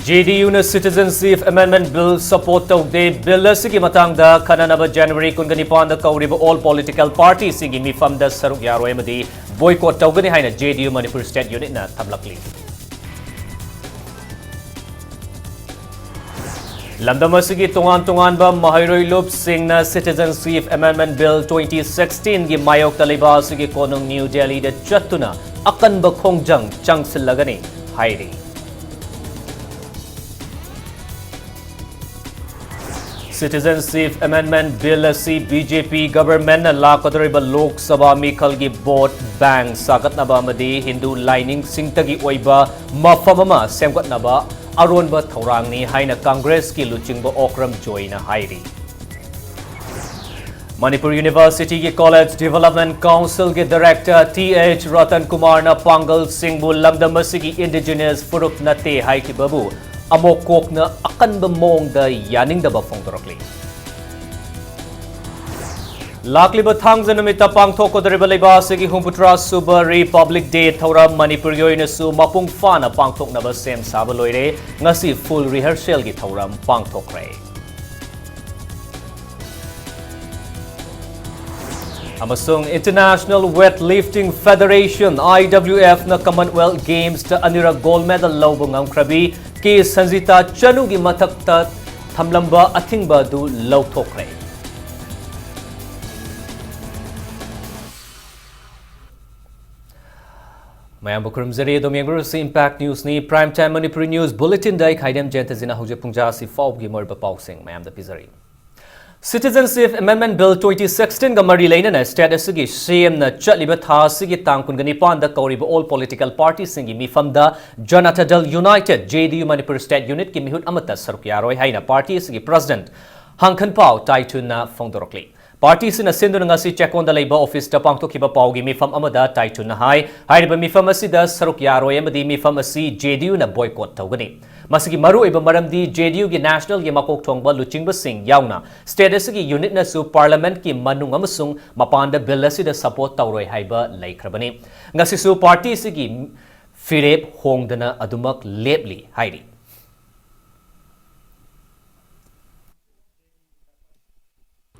JDU na Citizenship Amendment Bill support tawde bill asigi matangda khananaba January 19 da kauriba all political parties singi mifamda saruk yaroi amadi boycott tawgani haina JDU Manipur State Unit na thamlakli. Lamdam asigi tungan ba mahairoi lup sing na Citizenship Amendment Bill 2016 gi mayok taliba asigi konung New Delhi da chattuna akan ba khongjang changsilagani hairi. Citizenship Amendment Bill asi BJP government na lakadriba Lok Sabha Mikhal gi vote bank sagatnaba amadi Hindu lining singtagi oiba mafamama semgatnaba aronba thorangni haina Congress ki luchingba okram joina hairi. Manipur University ki College Development Council ke Director TH Ratan Kumar na Pangal Singhbu lamdamasi ki indigenous furuk nate hai ki babu amokok na akan bamong da yaning da ba fongdorokli. Lakli ba thangza namita pangthok ko dariba leba sigi humputra suba Republic Day thora Manipur yoy na su mapung fana pangthok na ba sem saba loire ngasi full rehearsal gi thoram pangthok re. Amasung International Weightlifting Federation IWF na Commonwealth Games ta anira gold medal lawba ngamkrabi ki Sanjita Chanu gi mathakta thamlamba athingba du lawthokre. Mayam bukurum zari domyangru si Impact News ni Prime Time Manipuri News Bulletin dai khaidam jenta zina huje pungja si faub gi morba pausing mayam da pizari. Citizenship Amendment Bill 2016 ga mari leina na state asigi CM na chaliba tha sigi tangkun gani panda kauriba all political parties singi mifamda Janata Dal United JDU Manipur State Unit ki mihut amata sarukyaroi haina party sigi president Hangkhan Pau taitun na fongdorokli. Party sina sinduna ngasi chekon da leiba office ta pangthokiba paugi mifam amada taitun na hai hairiba mifam asida sarukyaroi amadi mifam asi JDU na boycott tawgani. Masigi maru iba maramdi JDU gi national gi makok thongba luchingba sing yauna state asigi unit na su parliament ki manung amasung mapanda bill asida support tawroi haiba laikhrabani ngasi su party sigi firep hongdana adumak lepli hairi.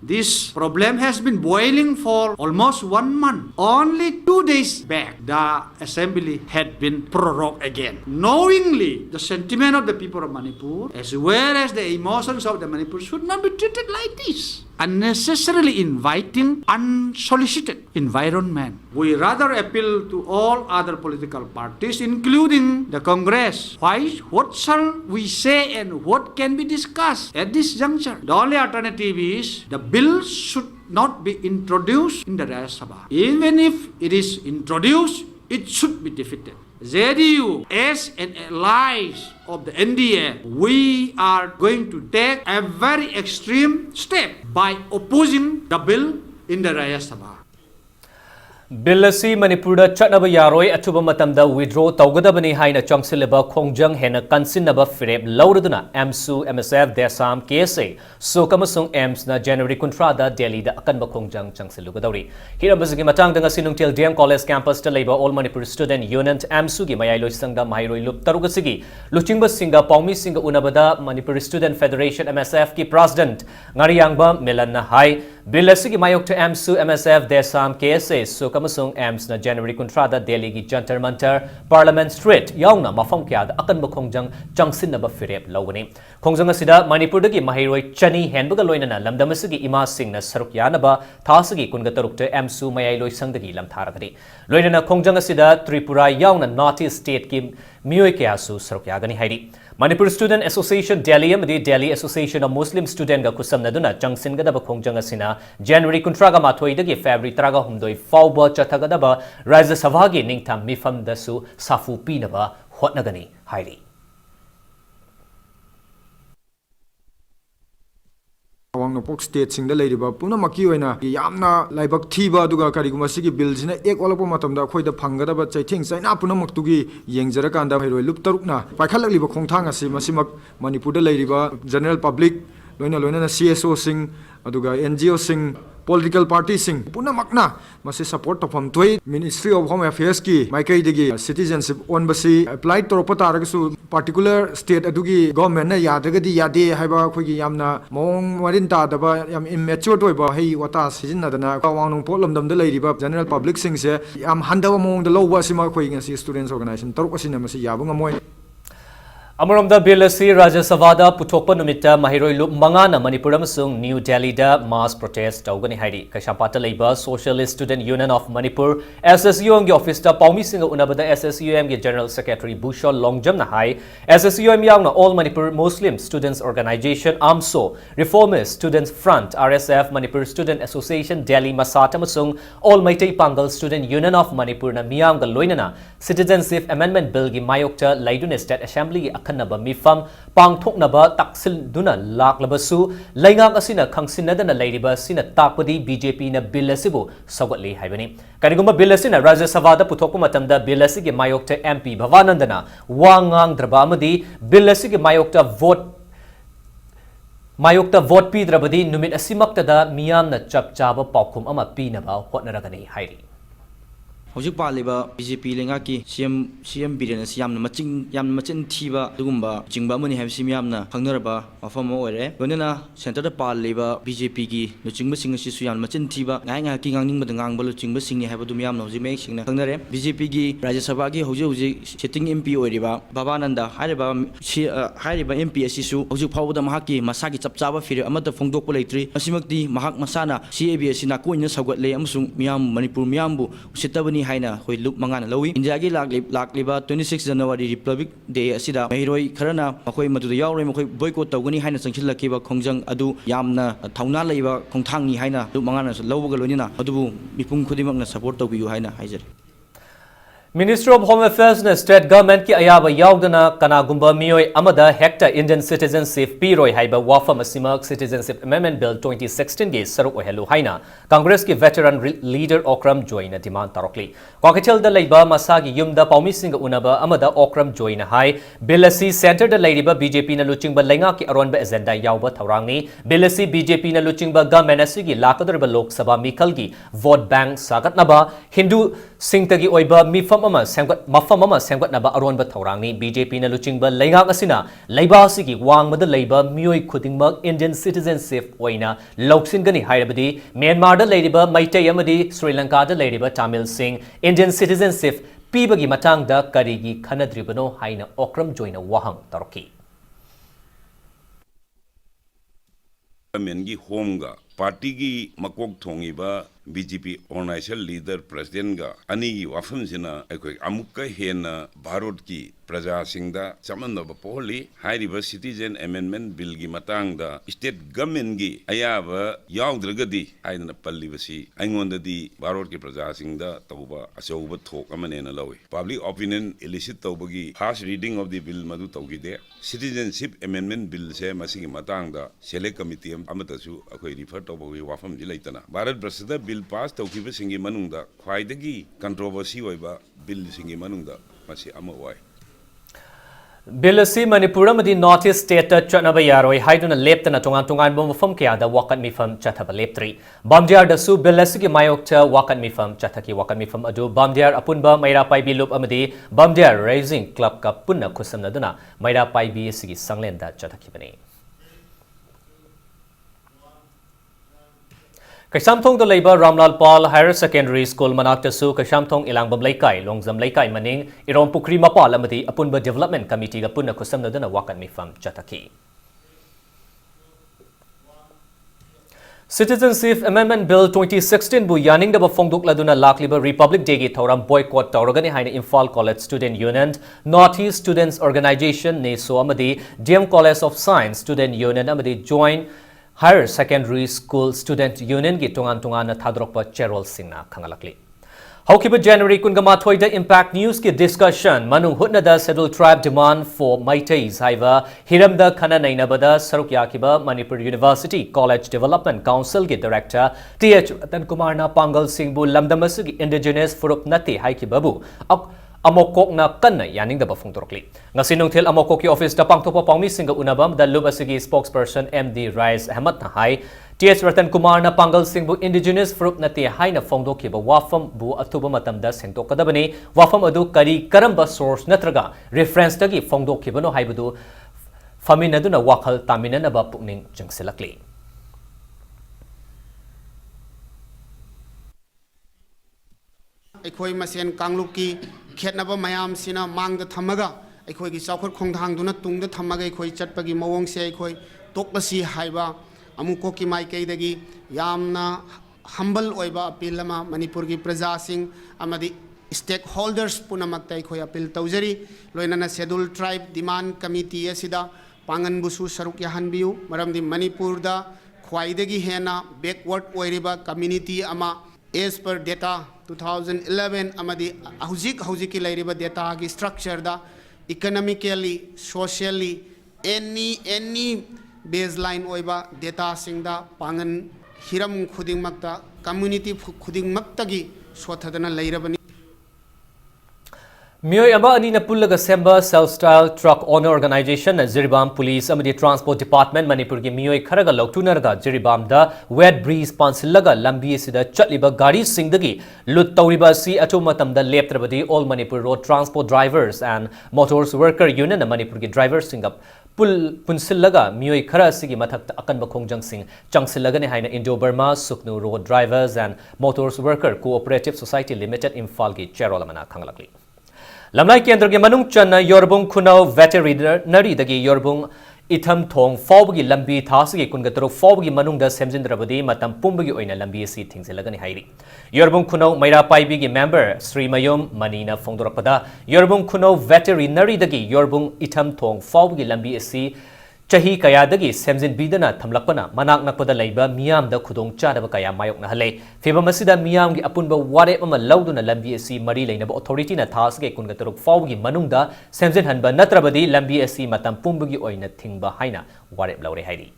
This problem has been boiling for almost 1 month. Only 2 days back, the assembly had been prorogued again. Knowingly, the sentiment of the people of Manipur, as well as the emotions of the Manipur, should not be treated like this. Unnecessarily inviting unsolicited environment. We rather appeal to all other political parties, including the Congress. What shall we say and what can be discussed at this juncture? The only alternative is the bill should not be introduced in the Rajya Sabha. Even if it is introduced, it should be defeated. JDU, as an allies of the NDA, we are going to take a very extreme step by opposing the bill in the Rajya Sabha. Bill asi Manipurda chatnaba yaroi atuba matamda withdraw tawgadabani haina changsilaba khongjang hena kansinnaba firep lauraduna MSU MSF desam KSA sokamasung AIMS na January kuntrada Delhi da akanba khongjang changsilugadawri hirambasigi matang danga sinungtil DM College campus ta leiba All Manipur Student Union MSU gi mayai loisangda mahairoi lup tarugasigi luchingba singa paumi singa unabada Manipur Student Federation MSF ki president ngariyangba melan na hai bill asigi mayok ta MSU MSF desam KSA sokamasung AIMS na January kuntrada Delhi gi Jantar Mantar Parliament Street yauna mafam kya da akan khongjang changsinnaba firep lawani khongjang asida Manipur dagi mahairoi chani henbaga loinana lamdamasigi ima singna saruk yanaba thasigi kungatarukte MSU mayai loisangdagi lamtharagani loinana khongjang asida Tripura yauna North East State ki miyoi kya su saruk yagani hairi Manipur Student Association Delhi amadi Delhi Association of Muslim Student ga kusamnaduna changsingadaba khongjang asina January kuntraga mathoi dagi February traga humdoi fauba chathagadaba Rajya Sabha gi ningtham mifam dasu safu pinaba hotnagani hairi. Awang state sing the lady Puna Makiwena, Yamna, Libak Tiba, Duga Karigumasiki bills in a Equalapomatam, quite the Pangada, but I think Sign up Punamaktugi, Yang Zerakanda, Luptarukna, Pakalaliba Kontanga, Masimak, Manipur lady, general public, loina loina CSO sing aduga NGO sing political party sing puna makna masi support to pham toi Ministry of Home Affairs ki maikai digi citizenship on basi apply to pata ragasu particular state adugi government na yadagadi yade haiba khogi yamna mong warin ta daba yam immature toy ba hei wata sijin nadana wangnong problem dam da leiriba general public sing se yam handawa mong da lowa sima khoi ngasi students organization taruk asina masi yabunga moy Amoromda bill asi Rajya Sabhada puthokpa numita mahiroi lup mangana Manipur amasung New Delhi da mass protest tawgani hairi Kashampata leiba Socialist Student Union of Manipur SSUM gi office da paumi singa unabada SSUM gi General Secretary Bhushan Longjam na hai SSUM yangna All Manipur Muslim Students Organization AMSO Reformist Students Front RSF Manipur Student Association Delhi Masat amasung All Maitai Pangal Student Union of Manipur na miyam ga loinana Citizenship Amendment Bill gi mayokta Laidun State Assembly gi naba mifam pangthoknaba taksil-duna laklabasu laingak asina khangsinadana leiriba sina takpadi BJP na bill asibu sawatli haibani kanigumba bill asina Rajya Sabhada puthokpa matamda bill asigi mayokta MP Bhavanandana wangang draba amadi bill asigi mayokta vote pidrabadi numit asimaktada miyamna chapchaba paukhum ama pinaba hotnaragani hairi Hojik paliba BJP lenga ki CM Biren yamna machin thiba dugumba jingba mani habsi yamna phangnaraba mafam oire lonena center da paliba BJP gi luchingba sing si su yamna machin thiba ngai ki ngangning bad ngangbal luchingba singni haba dum yamna hoji mek singna phangnare BJP gi Rajya Sabha gi hoji sitting MP oiriba Babananda hariba MP asisu hojik phawda mahaki masagi chapchaba fire amata phongdok leitri asimakti mahak masana CAB asina koina sagat le amsung miyam Manipur miyambu usitabani haina hoi lup mangana lawi India gi lakliba 26 January Republic Day asida mahiroi kharana makhoi madu yauroi makhoi boycott tawgani haina changchillakiba khongjang adu yamna thauna leiba khongthangni haina lup mangana lawga loinina adubu mipung khudimakna support tawbiyu haina haijari Ministry of Home Affairs na State Government ki ayaba yaugdana kanagumba miyoi amada hector Indian citizenship piroi haiba wafam asimak Citizenship Amendment Bill 2016 gi saruk ohelu haina Congress ki veteran leader Okram join demand tarokli Kwakachel da leiba masagi yumda paumi singa unaba amada Okram join hai bill asi center da leiba BJP na luchingba lenga ki aronba agenda yauba thawrangni bill asi BJP na luchingba government asigi lakadorba Lok Sabha mikal gi vote bank sagatnaba Hindu singtagi oiba mifam mafam ama semgatnaba aronba thawrangni BJP na luchingba leingak asina leiba asigi wangmada leiba miyoi khudingmak Indian citizenship oina loksingani hairabadi Myanmar da leiriba Maitai amadi Sri Lanka da leiriba Tamil Singh Indian citizenship pibagi matangda karigi khanadribano haina Okram joina wahang taroki Mengi homga party gi makok thongiba BJP organization leader president ga ani gi wafam sina ekoi amukka hena bharot ki praja singda chamanna ba pohli hairiba citizen amendment bill gi matang da state government gi ayaba yaudragadi aina palli basi aingonda di bharot ki praja singda tawba asauba thok amane na lawi public opinion elicit tawbagi first reading of the bill madu tawgide citizenship amendment bill se masigi matang da select committee amatasu akoi refer tawbagi wafam ji leitana bharat brasada bill pass tawkiba singi manungda khwaidagi controversy oiba bill singi manungda masi ama wai Bill asi Manipur amadi North East State chatnaba yaroi haiduna leptana tongan mafam kayada wakat mifam chathaba leptri Bamdiar da su bill asi gi mayokta wakat mifam chathaki wakat mifam adu Bamdiar apunba Maira Paibi lup amadi Bamdiar Raising Club ka punna khusamnaduna Maira Paibi asigi sanglenda chathaki bani Kashamthong da leiba Ramlal Pal Higher Secondary School manakta su Kashamthong Ilangbam Laikai Longzam Laikai maning Irom Pukri Mapal amadi apunba Development Committee ga punna kusamnadana wakan mifam chataki Citizenship Amendment Bill 2016 bu yaning da bafongduk laduna lakliba Republic Day gi thoram boycott tawragani haina Imphal College Student Union North East Students Organization ne so amadi DM College of Science Student Union amadi join Higher Secondary School Student Union gi tungan na thadrokpa Cherol Singna khangalakli Haukiba January kungama thoida Impact News ki discussion manung hutna da Scheduled Tribe demand for Maitais haiva hiramda khana nainabada saruk yakiba Manipur University College Development Council ki Director TH Ratan Kumar na Pangal Singh bu lamdamasugi indigenous furup nati haikibabu amokokna kanna yaningdaba phongdorkli ngasi nungthil amokokki office da pangthopa pangmi singa unabam da lub asigi spokesperson MD Rais Ahmad na hai TS Ratan Kumar na pangal singbu indigenous fruit na ti hai na phongdokhiba wafam bu athuba matamda sengtokadabani wafam adu kari karamba source natraga reference tagi phongdokhibano haibadu faminaduna wakhal taminanaba pukning jangsilakli अखोई मसेन कांगलुक की खेतनबा मयाम सिना मांग the थमगा अखोई की चौखट खोंथांग दुना तुंग the थमगा अखोई चटपगी मवोंग से अखोई तोकबसी हाइबा अमुको की माइकैदगी यामना हम्बल ओइबा अपील लमा मणिपुर की प्रजा सिंह अमदी स्टेक होल्डर्स पुनमक्ता अखोई अपील तौजरी लोइनना शेड्यूल ट्राइब डिमांड कमिटी असिदा पांगन बुसु सरुक याहनबियु मरमदी मणिपुर दा ख्वाइदगी हेना बैकवर्ड ओइरिबा कम्युनिटी अमा as per data 2011 amadi hauzik ki lairiba data ki structure da economically socially any baseline oiba data singda pangan hiram khuding makta community khuding makta gi sothadana lairabani Miyoi ama ani na pullaga semba self-style truck owner organization na Jiribam Police amadi Transport Department Manipur ki miyoi kharaga lautunarga Jiribam da wet breeze pansilaga lambi sida chatliba gari singdagi lut tawriba si ato matamda leptrabadi All Manipur Road Transport Drivers and Motors Worker Union na Manipur ki drivers singap punsilaga miyoi khara sigi mathakta akanba khongjang sing changsilaga ne haina Indo-Burma Suknu Road Drivers and Motors Worker Cooperative Society Limited Imphal ki chairolmana khanglakli Lamlai Kendra ke manung channa Yorbung Khunau Veterinary dagi Yorbung itham thong fawgi lambi thasigi kungatro fawgi manung da semjindrabadi matam pumbagi oina lambi si thingsilagani hairi Yorbung Khunau Maira Paibi gi member Sri Mayom Manina Phongdorapada Yorbung Khunau Veterinary dagi Yorbung itham thong fawgi lambi si chahi kaya dagi semjin bidana thamlakpana manak nakpada leiba miyam da khudong chadaba kaya mayok na hale feba masida miyam gi apunba ware ama lauduna lambi si mari leinaba authority na thasge kungataruk fawgi manungda semjin hanba natrabadi lambi si matam pumbugi oina thingba haina ware laure hairi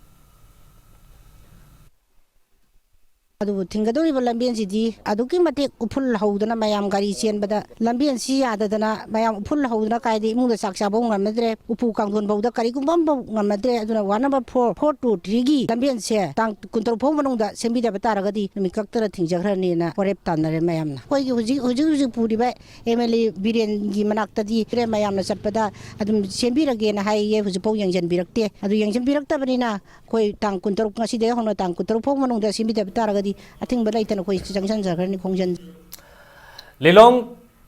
अदु थिंगदोरिबा लंबियन सिदी अदुकी मते उफुल हौदना मयाम गारी चेनबदा लंबियन सि याददना मयाम उफुल हौदना कायदे इमुंग साक्षा बौ ngамनद्रे उफु कांगथोन बौदा करिगुम बौ ngамनद्रे अदुना 1 number 4 423 गी लंबियन से तांग कुंतर फौ मनुंगदा सेंबिदा तारगदी नुमि कक्तरा थिंजखरनीना होरेप तानरे मयामना कोइगी हुजी पुरिबा एमएलए बिरेन गी मनाक्तदी रे मयामना चटपदा अदुम सेंबिरगेना हाइये हुजी पौ यंजन बिरक्ते अदु यंजन बिरक्तबनिना कोइ तांग कुंतर ngasi de hono तांग कुंतर फौ मनुंगदा सेंबिदा तारगदी I think belai tan koi junction jarani khongjan Lilong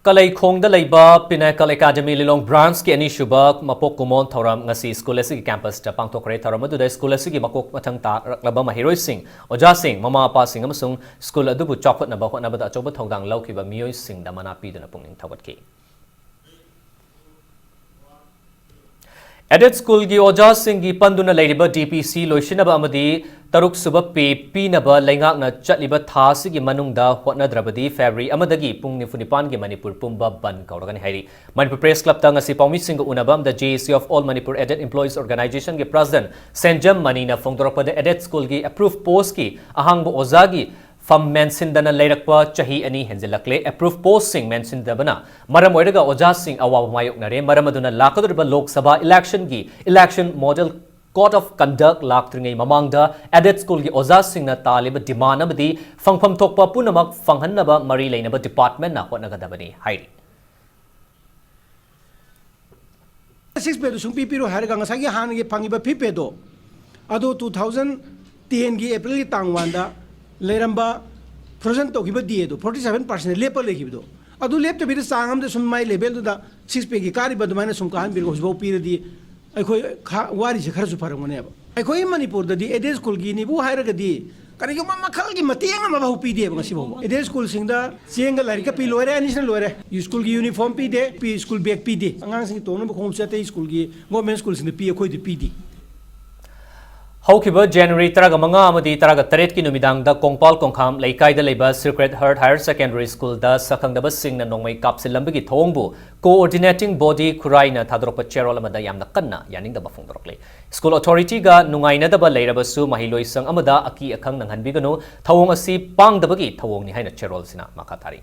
kalai khongda leiba Pinnacle Academy Lilong branch ki ani shuba mapok kumon thoram ngasi school asigi campus ta pangthokre thoram adu da school asigi makok mathang ta raklaba mahiroi sing oja sing mama apa sing amasung school adu bu chokot na ba hot na ba achoba thodang laukiba miyoi sing da mana pi duna pungning thawatki Added school gi oja sing gi panduna leiriba DPC loishinaba amadi taruk suba pe pinaba lengak na chatliba thasi gi manungda hotna drabadi February amadagi pung nifunipan gi Manipur pumba ban kauragani hairi Manipur Press Club ta ngasi pawmi sing unabam the JAC of All Manipur Added Employees Organization gi president Senjam Manina Phongdorakpa the Added school gi approved post ki ahangbo ozagi Fam mention dana leirakpa chahi ani henjelakle approved post sing mention dabana maram oiraga oja sing awa mayok nare maram aduna lakadurba lok sabha election model code of conduct laktringai mamangda Added school gi oja sing na taliba demand amadi fangpham thokpa punamak fanghanaba mari leinaba department na hotnagadabani hairi 6 पेदो सुंग पीपीरो हारगा ngसागी हानगे फंगिबा पिपेदो अदो 2010 गी अप्रैल गी तांगवांदा लेरंबा frozen तोगिबा दिएदो 47% leopard लेखिबदो अदु लेप्त बिद सांगम दे सुम माइ level दुदा 6 पे गी कारी बदमाने सुम काहन बिर होसबो पीरदी अखोय वारी से खरसु फरमने अब अखोय मणिपुर ददी एडे स्कूल गी निबु हायरगदी करिगो मखल गी मतेंग मा बहु पीदे ngasi bo एडे स्कूल सिंगदा चेंग लारिका पी लोरे एनिशन लोरे स्कूल गी यूनिफॉर्म पीदे पी स्कूल बैग पीदे अंगांग सिंग तोन बखोम चते स्कूल गी गवर्नमेंट स्कूल सिंग पी अखोय दि पीदी Haukiba January taraga manga amadi taraga taret ki numidang da kongpal kongkham leikai da leiba Secret Heart Higher Secondary School da sakhangdaba sing na nongmai kapsilambagi thongbu coordinating body kurai na thadropa cherolama da yamna kanna yaning da bafungdorokle School authority ga nungaina da ba leirabasu mahiloi sang amada aki akhang nanghanbigano thawong asi pangdabagi thawong ni haina cherol sina makathari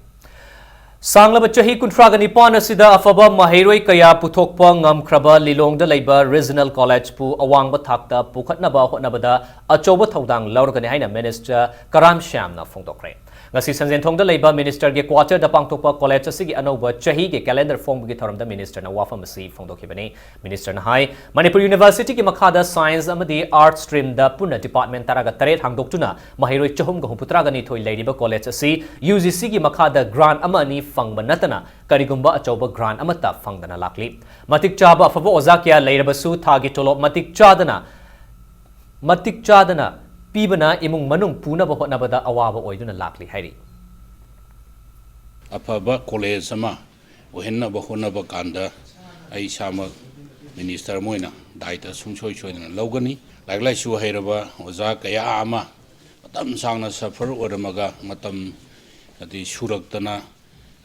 Sanglaba chahi kuntraga nipan asida afaba mahairoi kaya puthokpa ngamkraba lilongda leiba regional college pu awangba thakta pukhatnaba hotnabada achoba thodang laurgani haina minister Karam Shyamna phongdokre ngasi sanjen thongda leiba minister ge quarter da pangtokpa college asigi anoba chahi ge calendar phongbugi thoramda minister na wafam asi phongdokhibani minister na hai Manipur University ki makhada science amadi art stream da puna department taraga taret hangdoktuna mahairoi chahum ga humputraga ni thoi leiriba college asi UGC ki makhada grant amani fangba natana karigumba achoba grant amata fangdana lakli matik chaba afaba oza kya leirabasu thagi tolop matik chadana pibana imung manung puna ba hotnabada awaba oiduna lakli hairi afaba college sama ohenna ba honaba kanda ai sama minister moina daita sumchoi choidana logani laglai su hairaba oza kaya ama matam sangna suffer oramaga matam adi suraktana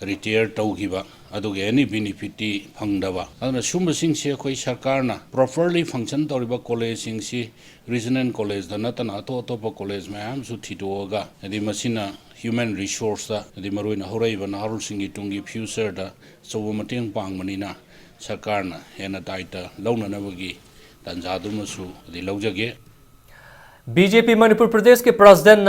retire taugiba aduge any benefit phangdaba aduna sumba singse khoi sarkarna properly function toriba college singsi regional college da natana to college mayam su thidoga adi masina human resource da adi maroina horaiba na harul singi tungi future da sobu mateng pangmanina sarkarna hena daita launanabagi tanjadumasu adi laujage BJP Manipur Pradesh ke president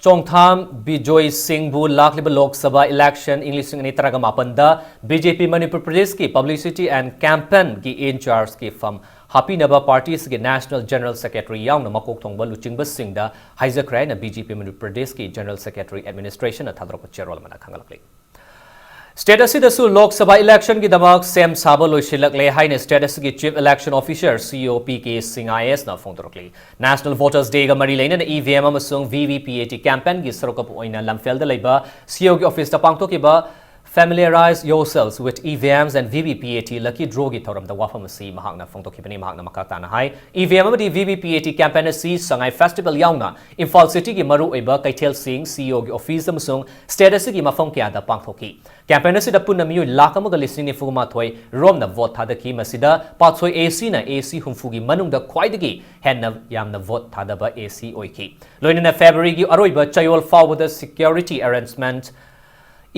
Chongtham Bijoy Singh bu lakliba Lok Sabha election English ni taraga mapanda BJP Manipur Pradesh ki publicity and campaign ki in charge ki fam happy naba parties ki national general secretary yaung na makok thongba luchingba Singh da haijakrai na BJP Manipur Pradesh ki general secretary administration na thadrok cherol mana khangalakli State asidasu Lok Sabha election ki damak sem saba loisilakle haine state asigi chief election officer COP ke Singh IS na phongdorokli National Voters Day ga mari leina na EVM amasung VVPAT campaign gi sarokap oina lamfel da leiba COP office ta pangtokiba familiarize yourselves with EVMs and VVPAT lucky draw gi thoram da wafam si mahakna phongtokibani mahakna makata na hai EVM amadi VVPAT campaign si sangai festival yauna Imphal city gi maru oiba Kaithel Singh CEO gi office amasung state asigi mafong kya da pangthoki campaign asida punna miyu lakh amaga listing ni fugma thoi rom na vote thadaki masida pathoi AC na AC humfugi manung da khwaidagi henna yamna vote thadaba AC oiki loina na February gi aroiba chayol forward the security arrangement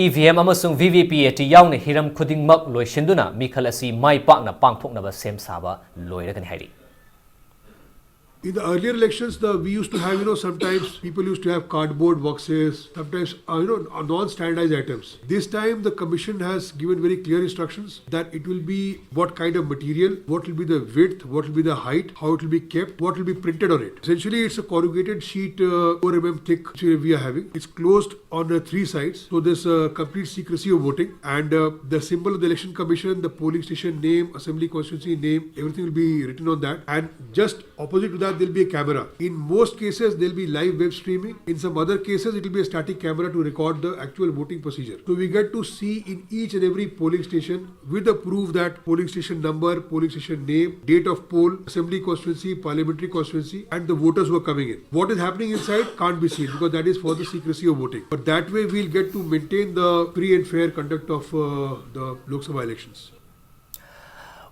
EVM amasung VVPAT yauna hiram khudingmak loisinduna mikhal asi mai pakna pangthoknaba sem saba loiragani hairi In the earlier elections, we used to have, sometimes people used to have cardboard boxes, sometimes, non-standardized items. This time, the commission has given very clear instructions that it will be what kind of material, what will be the width, what will be the height, how it will be kept, what will be printed on it. Essentially, it's a corrugated sheet, 4 mm thick, which we are having. It's closed on 3 sides, so there's a complete secrecy of voting. And the symbol of the election commission, the polling station name, assembly constituency name, everything will be written on that. And just opposite to that, there'll be a camera. In most cases, there'll be live web streaming. In some other cases, it will be a static camera to record the actual voting procedure. So we get to see in each and every polling station with the proof that polling station number, polling station name, date of poll, assembly constituency, parliamentary constituency, and the voters who are coming in. What is happening inside can't be seen because that is for the secrecy of voting. But that way, we'll get to maintain the free and fair conduct of the Lok Sabha elections.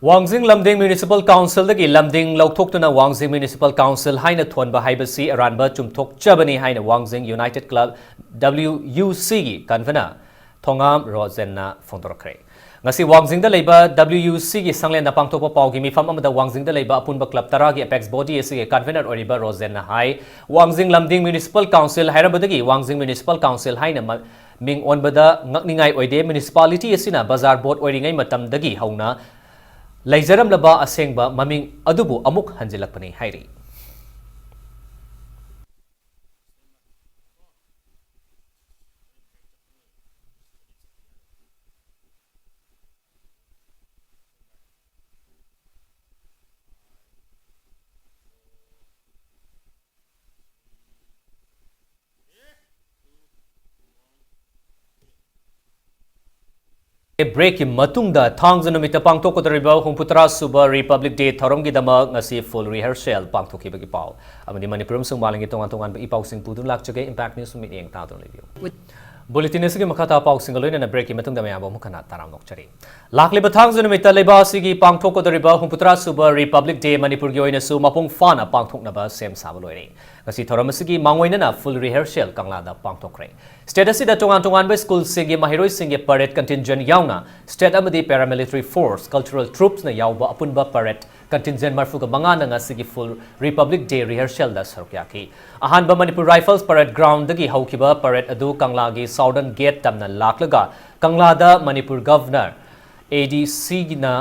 Wangjing Lamding Municipal Council dagi Lamding lauktokna Wangjing Municipal Council haina thonba haibasi aranba chumthok chabani haina Wangjing United Club WUC convener Thongam Rosenna Fondorkre ngasi Wangjing da leiba WUC gi sanglen na pangtokpa pawgi mifam amada Wangjing da leiba apunba club taragi apex body ase convener oriba Rosenna hai Wangjing Lamding Municipal Council hairabadagi Wangjing Municipal Council haina ming onbada ngakningai oide municipality asina bazar board oiringai matamdagi hauna Laizaram laba asengba maming adubu amuk hanjilakpani hairi break matungda thangjanumita pangtokotariba humputra suba Republic Day thoromgi dama ngasi full rehearsal pangthokibagi paw amani Manipuram sung malangi tongan ipaw sing pudun lakchage impact news sumit eng taadon review bulletin asigi makata paw sing loina break matungda mayaba mukana taram nokchari lakliba thangjanumita leba asigi pangtokotariba humputra suba Republic Day Manipur gi oina su mapung fana pangthoknaba sem saba loire ngasi thoram asigi mangoinana full rehearsal kanglada pangthokre state asida tongan ba school singi mahiroi singi parade contingent yauna state amadi paramilitary force cultural troops na yauba apunba parade contingent marfuga mangana ngasigi full republic day rehearsal da sarukyaki ahanba manipur rifles parade ground dagi haukiba parade adu kangla gi southern gate tamna laklaga kangla da manipur governor adc na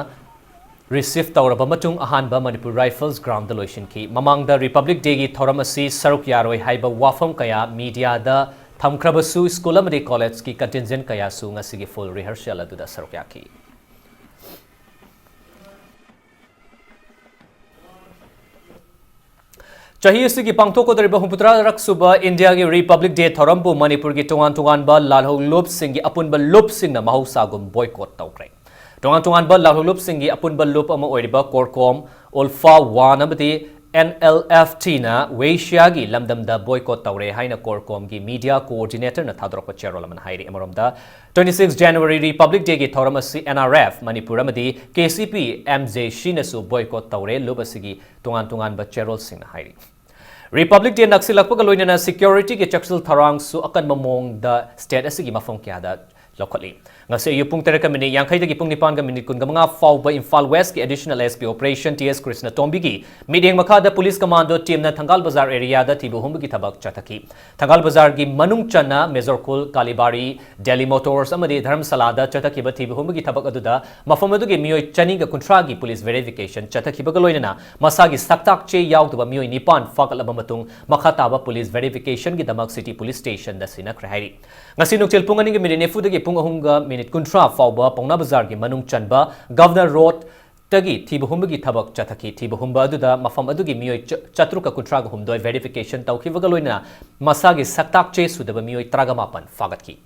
receive tawraba matung ahanba manipur rifles ground da loishin ki mamang da republic day gi thoram asi saruk yaroi haiba wafam kaya media da thamkrabasu school amadi college ki contingent kaya su ngasigi full rehearsal adu da sarukyaki Chahi isi ki pangthoko dariba humputra raksuba India ki Republic Day thorambu Manipur ki tongan ba lalho lup sing ki apunba lup sing na mahusagum boycott tawkre. Tongan ba lalho lup sing ki apunba lup ama oiriba Korkom Olfa Wan amati NLFT na Weisha ki lamdam da boycott tawre haina Korkom ki media coordinator na thadrokpa cherol aman hairi amarom da 26 January Republic Day ki thoramasi NRF Manipur amati KCP MJ shinasu boycott tawre lup asigi tongan ba cherol sing na hairi. Republic Day naksilakpaga loinana security ke chaksil tharang su akan mamong da state asigi mafong kya da locally ngase yu pung tereka mini yang khaida ki pung nipan ga minute kun ga mga fau ba Imphal West ki additional SP operation TS Krishna Tombi gi meeting makha da police commando team na Thangal Bazar area da tibu humbu ki thabak chathaki Thangal Bazar gi manung chana Mezorkul Kalibari Delhi Motors amadi Dharmsala da chathaki ba tibu humbu ki thabak adu da mafam adu gi mioi chani ga kuntra gi police verification chathaki ba loinana masa gi saktak che yaw da mioi nipan fakal ba matung makha ta ba police verification gi damak city police station da sinak rahari ngasi nukchel pung ani gi minute nefu da gi pung ahunga minute kuntra fauba Pauna Bazar gi manung chanba Governor Road tagi thiba humba gi thabak chathaki thiba humba adu da mafam adu gi mioi chatruka kuntra ga humdoi verification tawkhiba ga loina masa gi saktak che sudaba mioi tragamapan fagat ki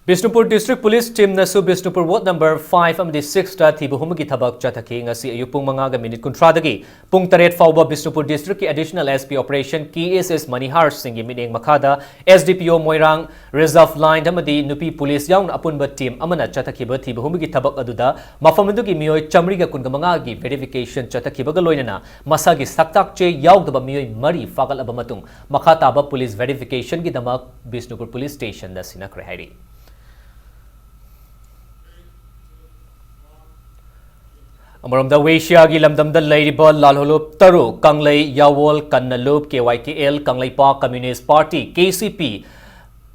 Bishnupur District Police Team nasu Bishnupur Ward number 5 amdi 6 ta thibu humgi thabak chathaki ngasi ayupung manga ga minute kuntra dagi pung taret fauba Bishnupur District ki additional SP operation KSS Manihar Singh gi mineng makhada SDPO Moirang Reserve Line amadi nupi police yaun apunba team amana chathaki ba thibu humgi thabak aduda mafam adu gi mioi chamri ga kun ga manga gi verification chathaki ba ga loinana masa gi saktak che yaug da ba mioi mari fagal aba matung makhata ba police verification gi damak Bishnupur Police Station da sinak rehari Amaram da Weisha gi lamdam da lairiba lalholup taru Kanglei Yawol Kannalup KYKL Kanglei Pa Communist Party KCP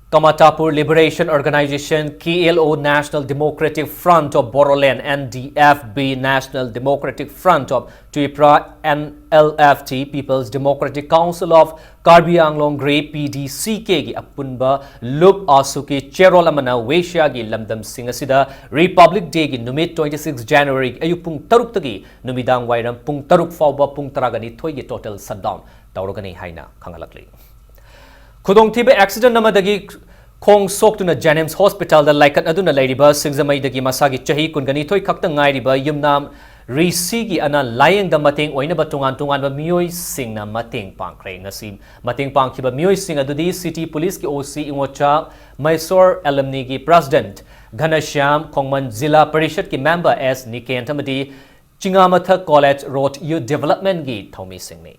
Kamatapur Liberation Organization KLO National Democratic Front of Bodoland NDFB National Democratic Front of Tripura NLFT People's Democratic Council of Karbi Anglong Grey PDCK gi apunba Lup Asuki Cherol amana Weisha gi lamdam singasida Republic Day gi numit 26 January ayupung taruk tagi numidang wairam pung taruk fauba pung taragani thoi gi total shutdown taurogani haina khangalakli Khudong thiba accident namadagi khong soktuna Janims Hospital da laikat aduna lairiba singzamai dagi masagi chahi kungani thoi khakta ngairiba yumnam Risi gi ana layeng da mateng oina ba tungan ba mioi sing na mateng pangkre ngasi mateng pangkhiba mioi sing adudi city police ki OC ingocha Mysore alumni gi president Ghanashyam Khongman Zilla Parishad ki member S Niken Tamadi Chingamatha College Road Youth Development gi thomi singni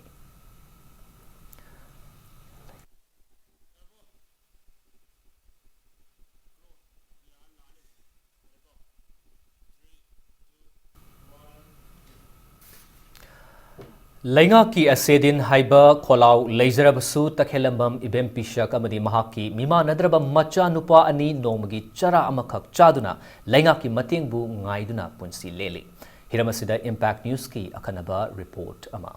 Lainga ki asedin haiba kholau leizarabasu takhelambam ibem pishak amadi mahaki mima nadraba macha nupa ani nomagi chara amakhak chaduna lainga ki matengbu ngaiduna punsi lele hiramasida Impact News ki akanaba report ama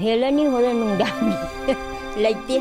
Helani hora nungdani laite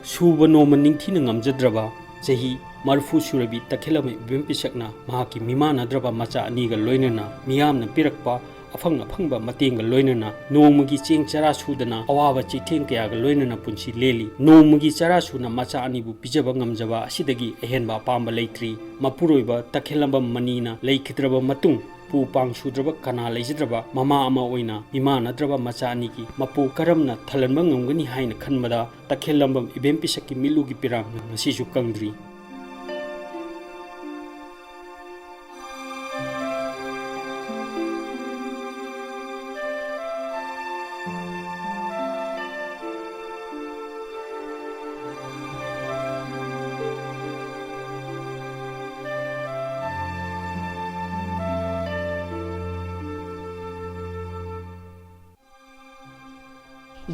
Suba noma ningthina ngamjadraba chahi marfu surabi takhelame bempishakna mahaki mimana draba macha aniga loinana miyamna pirakpa afang afangba mateng ga loinana nomagi cheng chara sudana awaba chitheng kaya ga loinana punsi leli nomagi chara suna macha ani bu pijaba ngamjaba asidagi ehenba pamba leitri mapuroiba takhelamba manina leikidraba matung pu pang sudraba kana leijidraba mama ama oina ima nadraba macha ani ki mapu karamna thalanba ngamgani haina khanmada takhelambam ibem pisaki milugi pirang ngasi su kangdri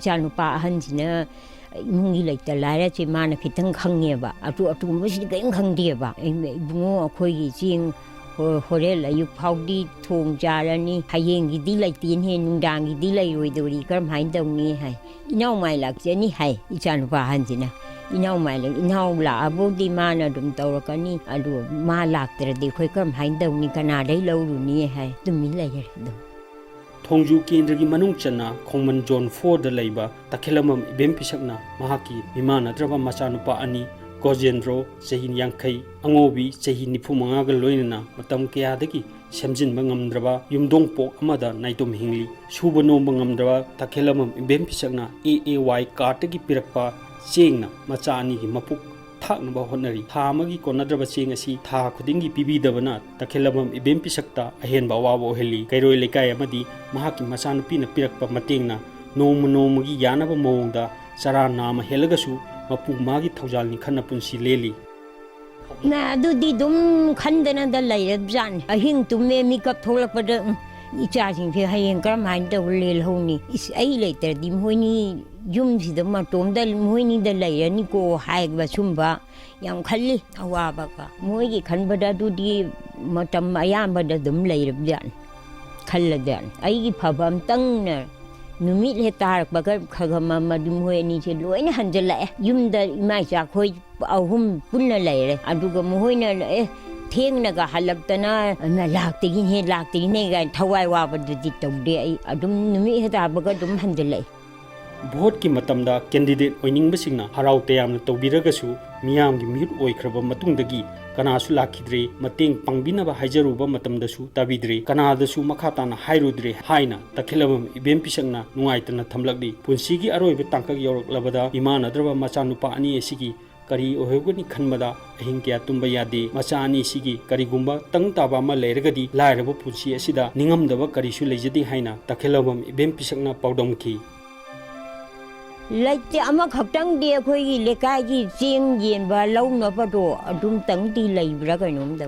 Ichanupa ahansina imungi laita laira che mana khitang khangeba atu masi kaim khangdeba ibungo akhoi ching horel ayuk phawdi thong jarani hayeng gi di laitin he nungdang gi di lai roi dori karam hain dawni hai inau mai lak cheni hai ichanupa ahansina inau mai lak inau la abodi mana dum tawrakani adu ma lak tere de khoi karam hain dawni kana dai lawruni hai tumi lai dum Thongju Kendragi Manung Chana Khongman John 4 da Laiba Takhelamam Ibem Pisakna Mahaki Imana Draba Machanupa Ani Gojendro Chahin Yankai Angobi Chahin Nipumanga ga loinana matam kayadagi semjin bangamdraba yumdong pok amada naitum hingli suba no bangamdraba Takhelamam Ibem Pisakna AAY Kartagi Pirakpa Chengna Macha Ani gi Mapuk thaknaba honari thamagi konadraba cheng asi tha khudingi pibidabana takhelamam ibem pisakta ahenba awaba oheli kairoi lekai amadi mahaki machanupina pirakpa matengna nomagi yanaba mawongda chara nama helagasu mapu magi thaujalni khanna punsi leli na adudi dum khandana da lairabjan ahing tumme mikap tholakpada ichasing phe hayeng karam hain da lel honi is ai later dim hoini yum sida ma tomda moini da lairani ko haigba sumba yam khalli awaba ka moigi khanbada dudi matam ayamba da dum lairabjan khalladan aigi phabam tangna numit he tarak baga khagama madum hoini che loina hanjala yumda imai cha khoi ahum punna laire aduga moina thengnaga halaktana na laktigin he laktigine ga thawai wabadudi tawde ai adum numi heta baga dum hanjalai vote ki matamda candidate oiningbasingna harau tayamna tawbiragasu miyamgi mihut oikraba matungdagi kanasu lakhidre mateng pangbinaba haijaruba matamdasu tabidre kanadasu makhatana hairudre haina takhelamam ibem pisakna nungaitana thamlakdi punsigi aroibe tangkak yoraklabada imanadraba machanupa ani esigi kari ohegani khanmada ahing kya tumba yade macha ani sigi karigumba tang taba ma leiragadi lairaba punsi asida ningamdaba karisu leijadi haina takhelamam ibem pisakna paudamki laite ama khaktang de khoi gi lekai gi ching yen ba launa pa do adum tang ti leibra ka nom da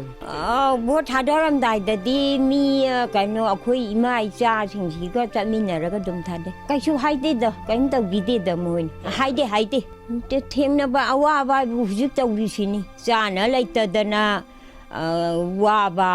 bo thadaram dai da di mi ka no akhoi ima cha sing ji ga chaminara ka dum thade kai su haide da kain ta bide da moin haide te themna ba awa ba bu jik ta wi sini cha na laita da na wa ba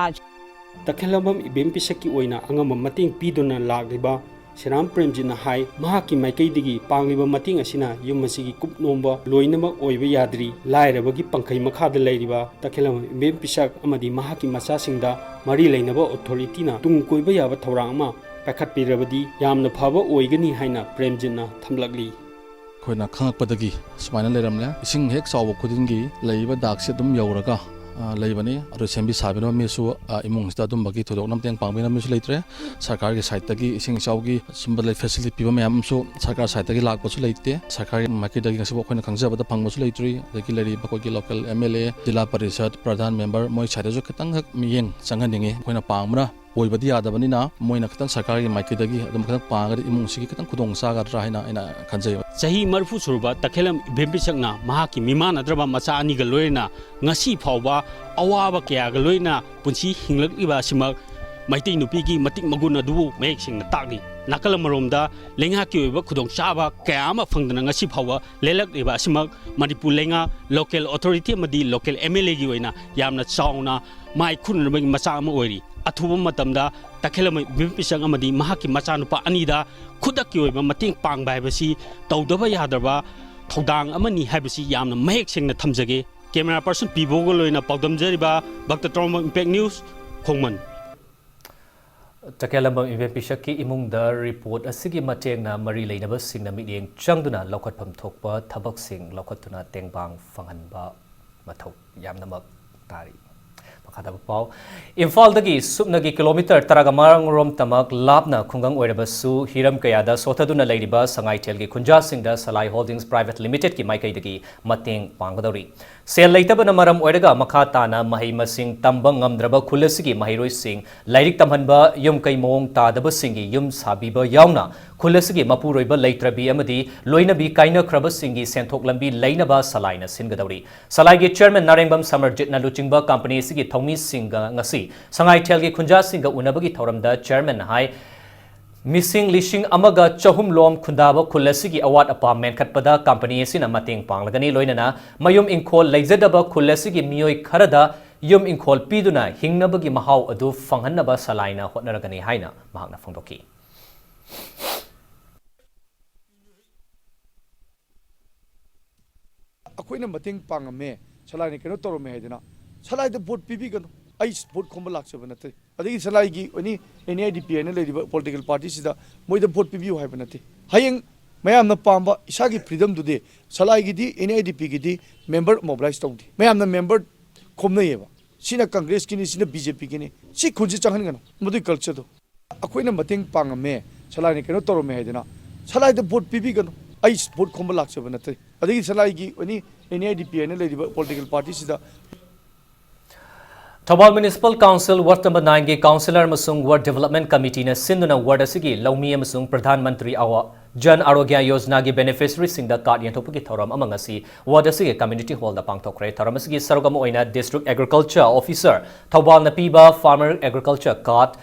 takhelamam ibem pisaki oina angam mating pidona lagriba Siram Premjina Hai Mahaki Maikai Digi Pangiba Mating Asina Yumasigi Kup Nomba Loinama Oiba Yadri Lairabagi Pankai Makada Lairiba Takhelam Ibem Pisak Amadi Mahaki Masa Singda Mari Lainaba Authority na Tung Koiba Yaba Taurangma Pakat Pirabadi Yamna Phaba Oigani Haina Premjina Thamlakli Koina Khangakpadagi Smaina Leramle Ising Hek Sawa Kudingi Laiba Dakse Dum Yauraga leibani aro sembi sabino mesu imung sta dum bagi thodok nam teng pangbina mesu leitre sarkar ge site tagi ising chawgi simbal lai facility piba mayam su sarkar site tagi lak bosu leite sarkar market dagi ngasi bokhona khangja bada phang bosu leitri dagi lari bakoi gi local MLA jila parishad pradhan member moi chade jo ketang hak miyeng changhaninge khoina pangmra oibadi yadabani na moina ketang sarkar ge market dagi adum ketang pangari imung sigi ketang khudong saga rahina ina khanjai Sahi marfu surba takhelam ibempisakna mahaki mimana draba macha ani ga loina ngasi phawba awaba kya ga loina punsi hinglakliba simak maitei nupi gi matik magun adu mayek singna takni nakalamromda lenga ki oiba khudong chaba kya ama phangdana ngasi phawba lelakliba simak Manipur lenga local authority amadi local MLA gi oina yamna chauna mai khunrabagi macha ama oiri athuba matamda takhelam ibempisak amadi mahaki macha nupa anida khudakki oiba mating pangba haibasi tawdaba yadraba thodang amani haibasi yamna mayek singna thamjage camera person pibogo loina pawdamjariba Bhakta Trauma Impact News Khongman Takelambam Ibe Pishaki imung the report asigi mateng na mari leinaba singna midyeng changduna lokhatpham thokpa thabak sing lokhatuna tengbang phanganba mathau yamnamak tari makadaba pau Imphal dagi supnagi kilometer taragamang rom tamak labna khungang oirabasu hiram kayada sothaduna leiriba sangai thelgi khunja singda Salai Holdings Private Limited ki maikai dagi mateng panggadori Sel leitabana maram oiraga makha tana mahai masing tambang ngamdraba khulasigi mahairoi sing lairik tamhanba yum kai mong tadaba singi yum sabiba yauna khulasigi mapuroiba leitrabi amadi loinabi kaina khraba singi senthok lambi leinaba salaina singadori Salai gi chairman Narengbam Samarjit na luchingba company sigi thongmi singa ngasi sangai thelgi khunja singa unabagi thoramda chairman hai Missing lishing amaga chahum lom khundaba khulasigi awat apa menkhatpada company sina mateng panglagani loinana mayum inkhol leijadaba khulasigi miyoi kharada yum inkhol piduna hingnabagi mahau adu fanghannaba salaina hotnaragani haina mahakna phongdoki akoina mateng pangame salai ni keno torome hedina salai de vote pibigano ai vote khomba lakchaba nate adigi salai gi oni NIDP ne lediba political party sida moi de vote pibiu haiba nate hayeng mayam na pamba isagi freedom du de salai gi di NIDP gi di member mobilize tawdi mayam na member khomna yeba sina congress ki ni sina BJP ki ni si khunji changhan gano modi culture do akoina mateng pangame salai ni keno torome hedina salai de vote pibigano ai vote khomba lakchaba nate adigi salai gi oni NIDP ne lediba political party sida Thobal Municipal Council Ward Number 9 ge Councillor Masung Ward Development Committee na sinduna ward asigi Laumi Masung Pradhan Mantri Awa Jan Arogya Yojana gi beneficiary singda card yanthopagi thoram amang asi ward asigi community hall da pangthokre thoram asigi sarugam oina District Agriculture Officer Thobal na piba Farmer Agriculture Card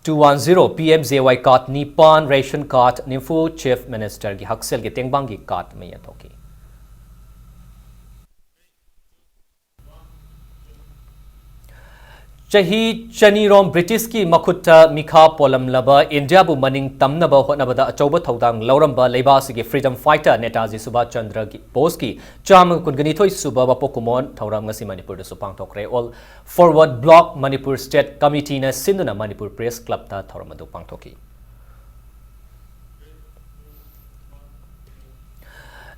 210 PMJY Card Nipan Ration Card Nimfu Chief Minister gi Haksel gi tengbang gi card me yathoki Chahi Chanirom British ki Makutta Mikha Polam Laba India bu maning tamnaba hotnabada achauba thaudang lauramba leibasigi freedom fighter Netaji Subhash Chandra Bose ki cham kungani thoi suba bapokumon thauram ngasi Manipur da supang thokre all forward block Manipur State Committee na sinduna Manipur Press Club ta thauram adu pangthoki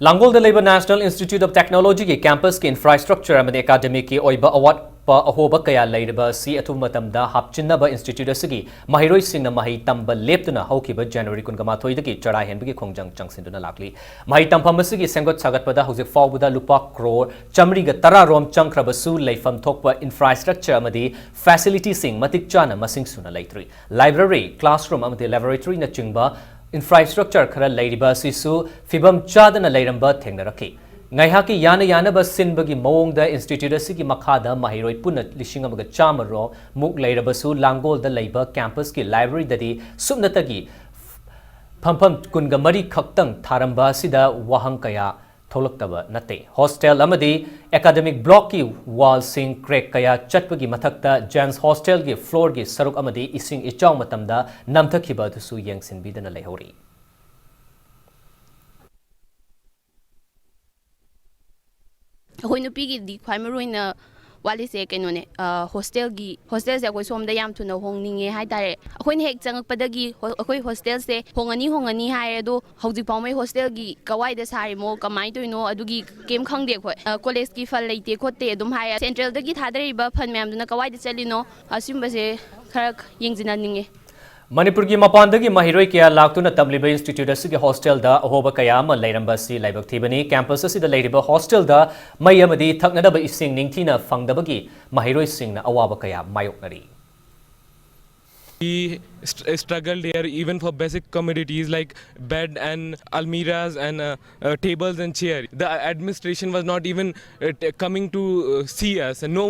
Langol the Labour National Institute of Technology ki campus ki infrastructure and academic ki oiba award pa ahoba kaya lairiba si atu matamda hapchinnaba institute asigi mahiroi singna mahi tamba leptuna haukiba January kungamathoi dagi chara henbigi khongjang changsinduna lakli mahi tampam asigi sengot sagatpada hojik fawbuda lupa crore chamri ga tara rom changkhrabasu leifam thokpa infrastructure amadi facility sing matik chana masing suna leitri library classroom amadi laboratory na chingba infrastructure khara leiriba sisu fibam chadana leiramba thengnaraki ngaihaki yana ba sinbagi mawongda institute asigi makhada mahiroi punna lishing amaga chamaro muk leirabasu langol da leiba campus ki library dadi subnatagi phampam kunga mari khaktang tharamba sida wahang kaya tholaktaba nate hostel amadi academic block ki wall sing crack kaya chatpagi mathakta gents hostel ki floor ki saruk amadi ising ichang matamda namthakhiba dusu yengsin bidana leihori ꯑꯩꯈꯣꯏ ꯅꯨꯄꯤꯒꯤꯗꯤ ꯈ꯭ꯋꯥꯏ ꯃꯔꯨꯑꯣꯏꯅ ꯋꯥꯠꯂꯤꯁꯦ ꯀꯩꯅꯣꯅꯦ ꯍꯣꯁꯇꯦꯜꯁꯦ ꯑꯩꯈꯣꯏ ꯁꯣꯝꯗ ꯌꯥꯝ ꯊꯨꯅ ꯍꯣꯡꯅꯤꯡꯉꯦ ꯍꯥꯏꯇꯥꯔꯦ ꯑꯩꯈꯣꯏꯅ ꯍꯦꯛ ꯆꯪꯉꯛꯄꯗꯒꯤ ꯑꯩꯈꯣꯏ ꯍꯣꯁꯇꯦꯜꯁꯦ ꯍꯣꯡꯉꯅꯤ ꯍꯥꯏꯔꯦ ꯑꯗꯣ ꯍꯧꯖꯤꯛꯐꯥꯎꯉꯩ ꯍꯣꯁꯇꯦꯜꯒꯤ ꯀꯋꯥꯏꯗ ꯁꯥꯔꯤꯃꯣ ꯀꯃꯥꯏꯅ ꯇꯧꯔꯤꯅꯣ ꯑꯗꯨꯒꯤ ꯀꯩꯝ ꯈꯪꯗꯦ ꯑꯩꯈꯣꯏ ꯀꯣꯂꯦꯖꯀꯤ ꯐꯟ ꯂꯩꯇꯦ ꯈꯣꯠꯇꯦ ꯑꯗꯨꯝ ꯍꯥꯏꯔꯦ ꯁꯦꯟꯇ꯭ꯔꯦꯜꯗꯒꯤ ꯊꯥꯗꯔꯤꯕ ꯐꯟ ꯃꯌꯥꯝꯗꯨꯅ ꯀꯋꯥꯏꯗ ꯆꯠꯂꯤꯅꯣ ꯑꯁꯤꯒꯨꯝꯕꯁꯦ ꯈꯔ ꯌꯦꯡꯁꯤꯟꯍꯟꯅꯤꯡꯉꯦ Manipur ki mapandagi mahiroi kaya laktuna tamliba institute asigi hostel da ahoba kaya ama leiramba si laibak thibani campus asida leiriba hostel da mai amadi thaknadaba ising ningthina fangdabagi mahiroi singna awaba kaya mayoknari We struggled here even for basic commodities like bed and almiras and tables and chairs. The administration was not even coming to see us. No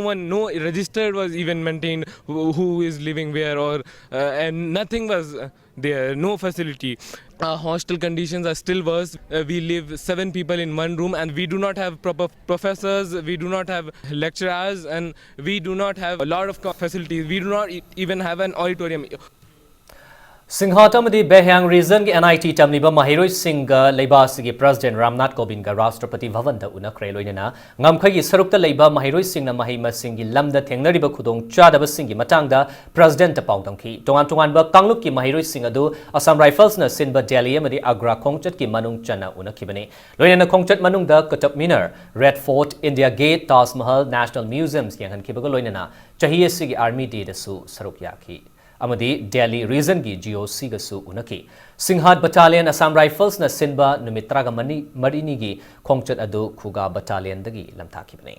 register was even maintained who is living where or and nothing was there, no facility. Hostel conditions are still worse. We live 7 people in one room and we do not have proper professors, we do not have lecturers and we do not have a lot of facilities. We do not even have an auditorium. Singhatamadi Behang region ki NIT tamliba mahiroi singa leiba sigi President Ramnath Kovind ga Rashtrapati Bhavan da unakre loinana ngamkhai gi sarukta leiba mahiroi singna mahima singi lamda thengnariba khudong chadaba singi matangda President ta paudangki tongan ba Kanglup ki mahiroi singa du Assam Rifles na sinba Delhi amadi Agra khongchat ki manung chana unakibani loinana khongchat manung da Qutub Minar Red Fort India Gate Taj Mahal National Museums yang han kibaga loinana chahiye sigi Army Day da su saruk yakhi amadi Delhi region ki GOC ga su unaki Singhat Battalion Assam Rifles na sinba numitra ga marini gi khongchat adu khuga battalion dagi lamthakibani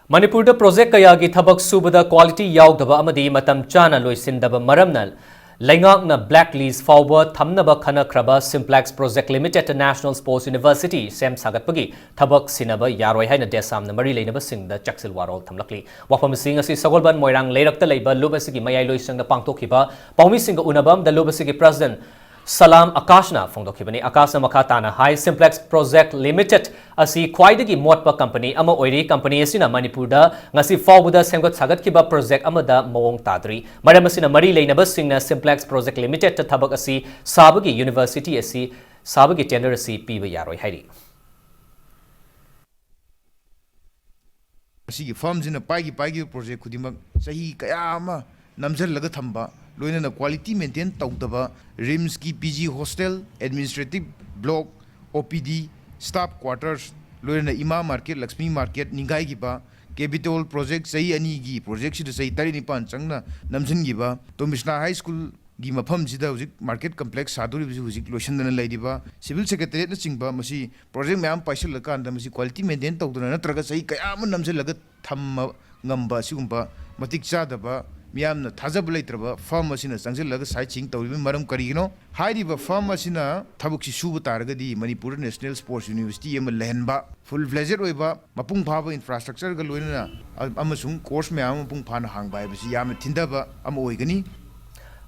Manipur da project kaya gi thabak subada quality yaugdaba amadi matam chana loisindaba maramnal Laingakna blacklist forward thamnaba khana kraba Simplex Project Limited National Sports University Sem Sagatpagi Thabak Sinaba Yaroi Haina Desam Namari Lainaba Singda Chaksil Warol Thamlakli Wapam Sing asi Sagolban Moirang Leirakta Leiba Lubasigi Mayai Loisang Pangtokiba Paumi Singa Unabam the Lubasigi President Salam Akashna Fongdokibani Akasna Makatana High Simplex Project Limited asi Kwaidagi Motpa Company Ama Oiri Company Asina Manipur da ngasi forward Sengot Sagat Kiba Project Amada Mawong Tadri Madamasina Mari Lainaba Singna Simplex Project Limited Tabak asi Sabagi University asi Sabagi Tender asi Piba Yaroi Hairi Asi farms in a pagi project Kudimak Sahi Kayama Namzel Laga Thamba Loina quality maintain Tautaba Rims ki PG hostel administrative block OPD staff quarters Loina Ima market Lakshmi market Ningai Giba capital project Sahi Ani gi project Sida Sahi Tari Nipan Changna Namsin Giba Tomishna High School Gima Pam Sida market complex Saduri Vizik Lotion and Ladiba Civil Secretariat Singba Masi project Mam Paisal Lakan Masi quality maintain Tautana Tragasai Kayam Namsil Lagat Tham Ngamba Sumba Matik Sadaba Miamna Tazablatraba, farm machine, Sangal Laga Saiching, Tawim Maram Karino, Hidiba farm machine, Tabuki Suba Targadi, Manipur National Sports University, Lehenba, full fledged Weba, Mapung Pava infrastructure Galuina, Amasung, course Meamapung Pan Hang by Yam Tindaba, Amoigani.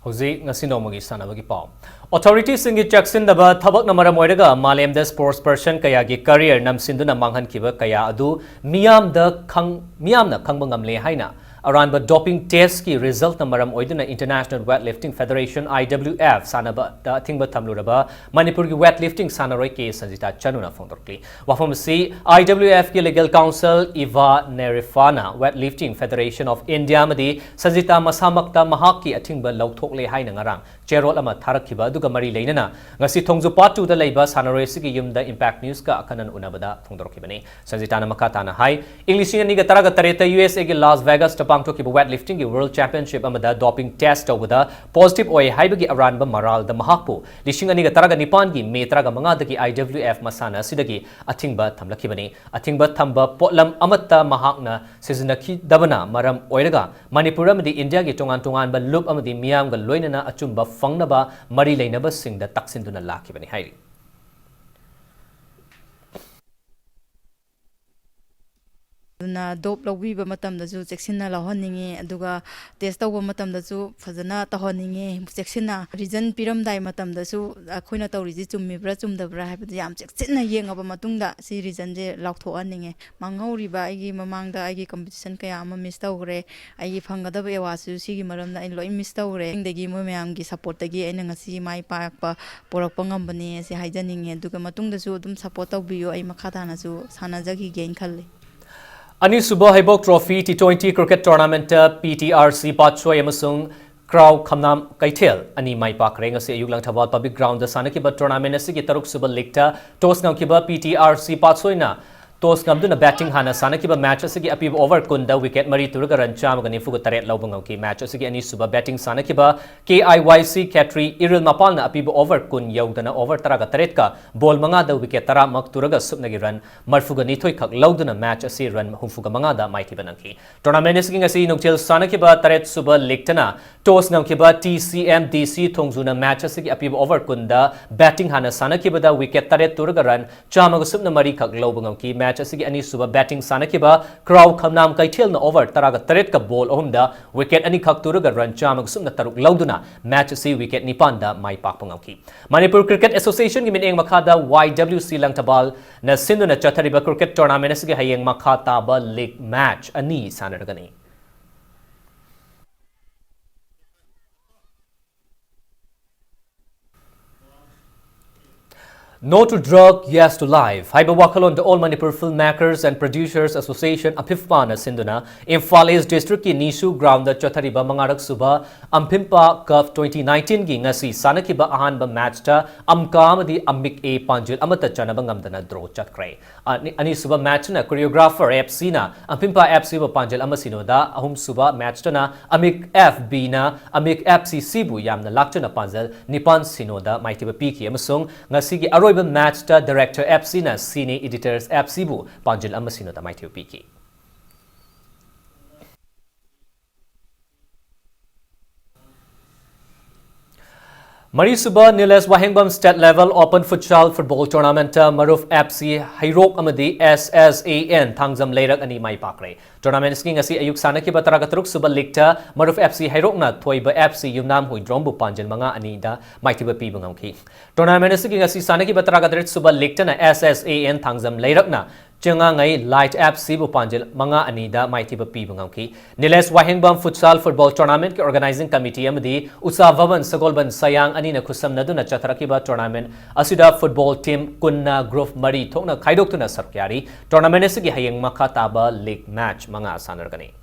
Jose Nasinomagi Sanabagi Pau. Authorities in Jackson Daba Tabak Namara Moidaga, Malem the sports person Kayagi career Namsinduna Mangan Kiba Kaya Adu, Miam the Kangbangam Haina. Around the doping test ki result na maram oiduna International Weightlifting Federation IWF sanaba da thingba thamluraba Manipur ki weightlifting sanaroi ke sanjita chanuna fongdorkli wafam si IWF ki legal counsel Eva Nerifana Weightlifting Federation of India madi sanjita masamakta mahak ki athingba lauthokle haina ngarang cherol ama tharakhiba duga mari leinana ngasi thongju part 2 da leiba sanaroi sigi yumda impact news ka akanan unabada fongdorkibani sanjita na makatana hai English ni ga taraga tareta USA ki Las Vegas Pangtoki weightlifting World Championship amada doping test over positive oi haibagi aranba maral da mahakpu lishing ani ga taraga nipan gi me taraga manga dagi IWF masana sidagi athingba thamlakibani athingba thamba potlam amatta mahakna seasonaki dabana maram oiraga Manipur amadi India gi tongan ba loop amadi miam ga loinana achumba fangnaba mari leinaba singda taksinduna lakibani hairi na dop lawbiba matamdasu cheksinna lahonninge aduga test tawba matamdasu fazana tahonninge cheksinna reason piramdai matamdasu akhoina tawriji chummibra chumdabra haibada yam cheksinna yengaba matungda si reason je lakthoanninge manghauriba aigi mamangda aigi competition kaya ama miss tawgre aigi phangadaba ewasu sigi maramda in loi miss tawgre indagi mo mayam gi support tagi aina ngasi mai paakpa porakpa ngambane si haijaninge aduga matungdasu dum support tawbiyo ai makhadana su sanajagi gain khalle Ani Suba Haibok Trophy T20 Cricket Tournament PTRC Patchoi Amasung Crow Khamnam Kaitel Ani Mai Pak Renga Se Yuglang Thabal Public Ground the Sanakiba Tournament Asigi Taruk Suba Likta Tos Ngkiba PTRC Patchoi na Tos Ngamduna batting Hana Sanakiba match asigi apib over Kunda wicket Mari Turuga Rancham Gani Fuga Taret Laubangki match asigi Ani Suba batting Sanakiba KIYC Katri Iril Mapalna apib over Kun Yaudana over Taraga Taretka Bol Mangada wicket Tara Mak Turaga Subnagi Run Marfuga Nitoi Kak Laudana match asi run Humfuga Mangada Mighty Bananki Tournament asigi Asi Nuktil Sanakiba Taret Suba Liktana Tos Ngamkiba TCM DC Thongzuna match asigi apib over Kunda batting Hana Sanakiba da wicket Taret Turaga Run Chamaga Subna Mari Kak Laubangki match asigi ani suba batting sanakiba Crow Khamnam Kaitel na over taraga taret ka ball ohumda wicket ani khak turuga run chamag sumna taruk lauduna match asi wicket ni panda mai pakpangawki Manipur Cricket Association gi mineng makhada YWC lang tabal na sinduna chathariba cricket tournament asigi hayeng makhata ba league match ani sanaragani No to drug, yes to life. Haiba wakalon the All Manipur Filmmakers and Producers Association Aphifpana Sinduna, Imphal East District ki Nishu Ground the Chathariba Mangarak Suba, Ampimpa Cup 2019 gi ngasi sanakiba ahanba match ta amkamadi Amik A Panjil Amata Chanabangam dana draw chatkray. Ani suba match na choreographer FC na Ampimpa FC ba Panjil Amasino da ahum suba match na Amik FB na Amik FC Sibu yamna lakchana Panjil Nipan Sinoda Maitiba Piki Amasung ngasi gi Royal match ta director FC na Cine Editors FC bu Panjil Amasino ta Maithiu Piki. Marisuba Niles Wahengbam State Level Open Futsal Football Tournament Maruf FC Hairok Amadi SSAN Thangzam Leirak Ani Mai Pakre. Tournament ski ngasi ayuk sana ki batara katruk suba likta Maruf FC Hairok na Thoiba FC Yumnam Hui Drombu Panjil Manga Ani da Maitiba Pi Bangamki. Tournament ski ngasi sana ki batara katrik suba likta na SSAN Thangzam Leirak na Changangai Light FC bu Panjil Manga Anida Maitiba Pi Bangamki. Niles Wahengbam Futsal Football Tournament ki Organizing Committee Amadi Usavaban Sagolban Sayang Anina Kusam Naduna Chatharakiba Tournament Asida Football Team Kunna Group Mari Tokna Kaidok Tuna Sarkyari Tournament Sigi Hayang Makataba League Match Manga Sanargani.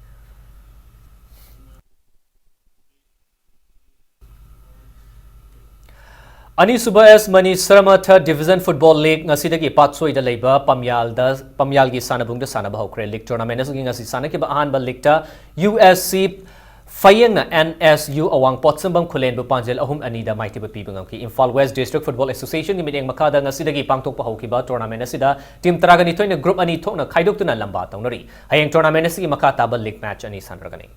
Ani Suba S Mani Sarama Third Division Football League ngasidagi patsoi da leiba Pamyal gi sanabung da sanaba hokre league tournament asgi ngasi sanaki ba ahan ba league ta USC Fayeng na NSU awang potsambang kulen bu panjel ahum ani da maiti ba pibangam ki Imphal West District Football Association gi mideng makada ngasidagi pangtok pa hoki ba tournament asida team taragani toina group ani thokna khaidok tuna lamba tawnari hayeng tournament asigi makata ba league match ani sanragani.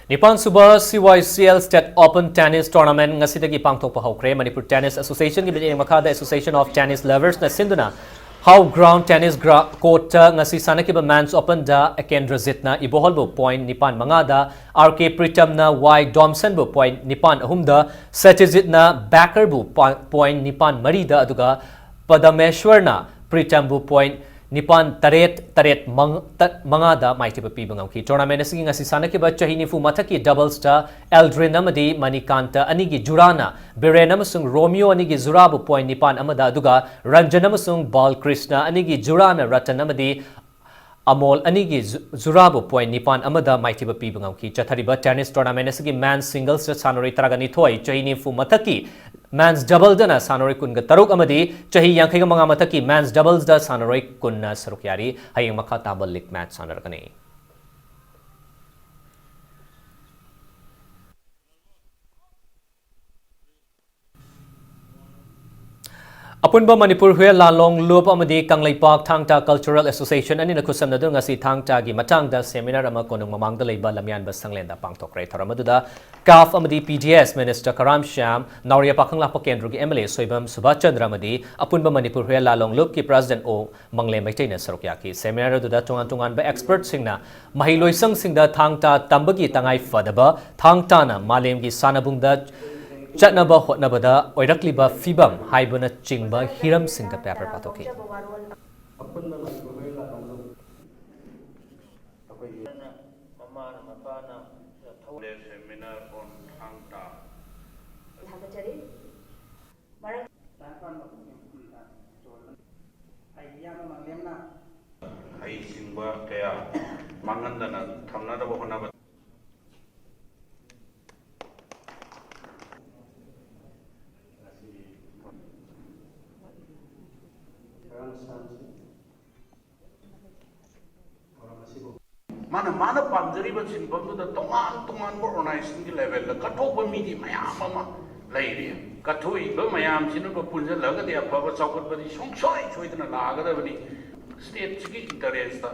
Nipan Suba CYCL State Open Tennis Tournament ngasidagi pangtok pa hokre Manipur Tennis Association gi bideng makada Association of Tennis Lovers na sinduna how ground tennis court ngasi sanaki ba Men's Open da Ekendra Zitna ibohol bu point nipan mangada RK Pritam na Y Domson bu point nipan ahumda Satyajit na Backer bu point nipan marida aduga Padameshwar na Pritam bu point Nipan taret mangada maitiba pibangam tournament asigi ngasi sanaki ba chahini fu mataki doubles ta Eldrin amadi Manikanta anigi Jurana Biren amasung Romeo anigi Zurabu point nipan amada aduga Ranjan amasung Bal Krishna anigi Jurana Ratan amadi Amol anigi Zurabu point nipan amada maitiba pibangam chathariba tennis tournament asigi men's singles sanori taragani thoi chahini fu mataki Men's doubles dana sanori kun taruk amadi chahi yang kaiga mga mataki men's doubles da sanori kun na sarukyari hayang makatabal league match sanarkani. Apunba Manipur Hue Lalong Loop Amadi Kanglai Park Thangta Cultural Association ani nakusam na dung ngasi Thangta gi matangda seminar ama konong mamangda leiba lamyan ba sanglenda pangtokre tharamaduda CAF Amadi PDS Minister Karam Sham Nauria Pakangla Pakendru gi MLA Soibam Subhachandra Amadi Apunba Manipur Hue Lalong Loop ki President O Mangle Maitena Sarukyaki seminar duda tungan ba expert singna mahiloi singda Thangta tambagi tangai fadaba Thangta na malem gi sanabungda Chatnaba hotnabada oirakliba fibam haibana chingba hiram singka paper patoki. Mana pamjariba sinbamduda tongan organization ki level la katokba midi mayam ama leire kathoi ba mayam sinu ba punja lagade afaba chawkat badi songsoi choidna lagada bani state ki interest ta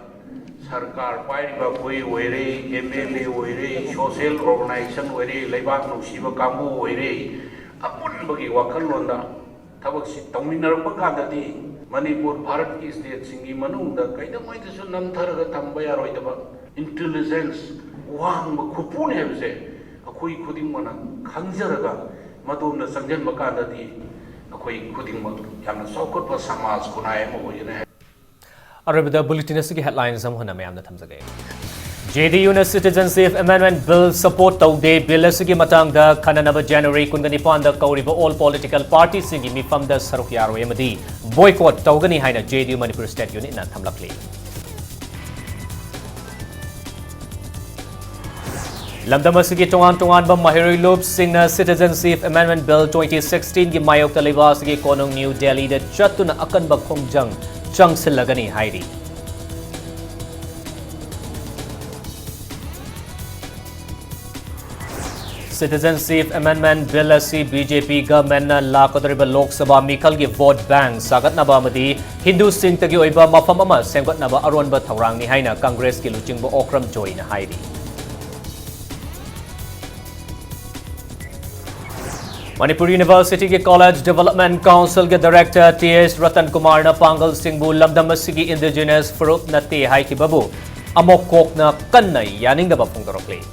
sarkar pai ba koi oire MLA oire social organization oire leibak no siba kambu oire apun bagi wakal londa tabak si tawminar pa kadadi Manipur Bharat ki state singi manungda kaida moi desu namtharaga thamba yaroidaba intelligence wang ba khupun hebse akoi khuding mana khangjaraga madumna sangjan makanda di akoi khuding ma yamna sokot ba samaj kunai mo yene Arabida bulletin asigi headlines am hona mayamna thamjage JDU na Citizenship Amendment Bill support taude bill asigi matangda khananaba January 19 da kauriba all political parties singi mifamda saruk yaroi amadi boycott taugani haina JDU Manipur State Unit na thamlakli. Lamdam asigi tongan ba mahiroi lob singna Citizenship Amendment Bill 2016 gi mayok taliba asigi konong New Delhi da chatuna akan ba khongjang changsilagani hairi. Citizenship Amendment Bill asi BJP government na lakadriba Lok Sabha Mikal gi vote bank sagat na ba madi Hindu Singh tagi oiba mafam ama senggot na ba aron ba thaurang ni haina Congress ki luching ba okram joy na hairi. Manipur University ke College Development Council ke Director T.S. Ratan Kumar na Pangal Singh bu lamdam asigi indigenous fruit na te hai ki babu amok kok na kannai yaning da ba pungdorokli.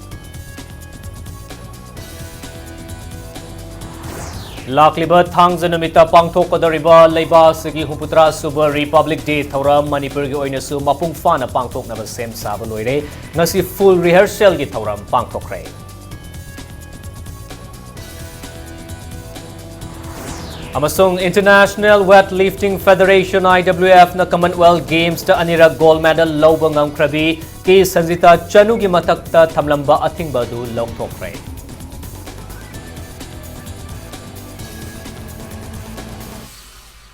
Lakliba thangza namita pangthok kadariba leiba sigi huputra suba Republic Day thauram Manipur gi oina su mapung fana pangthok na sem saba loire ngasi full rehearsal gi thauram pangthokre. Amasung International Weightlifting Federation IWF na Commonwealth Games ta anira gold medal lobang ang krabi ki Sanjita Chanu gi matakta thamlamba athingba du longthokre.